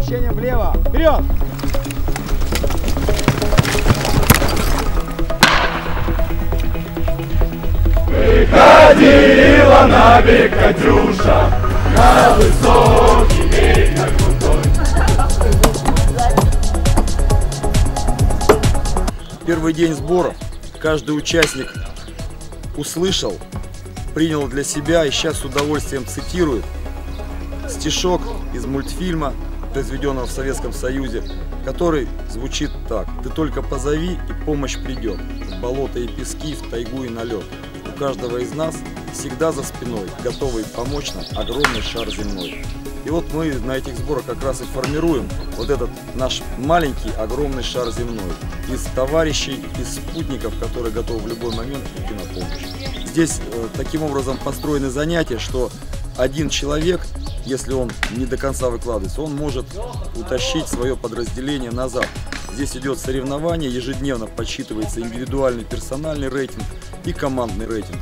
Смещение влево. Вперед! Выходила на берег Катюша, на высокий берег, на крутой. Первый день сборов каждый участник услышал, принял для себя и сейчас с удовольствием цитирует стишок из мультфильма, произведенного в Советском Союзе, который звучит так: «Ты только позови, и помощь придет, в болото и пески, в тайгу и на лед. У каждого из нас всегда за спиной, готовый помочь нам, огромный шар земной». И вот мы на этих сборах как раз и формируем вот этот наш маленький, огромный шар земной из товарищей, из спутников, которые готовы в любой момент прийти на помощь. Здесь таким образом построены занятия, что один человек, если он не до конца выкладывается, он может утащить свое подразделение назад. Здесь идет соревнование, ежедневно подсчитывается индивидуальный персональный рейтинг и командный рейтинг.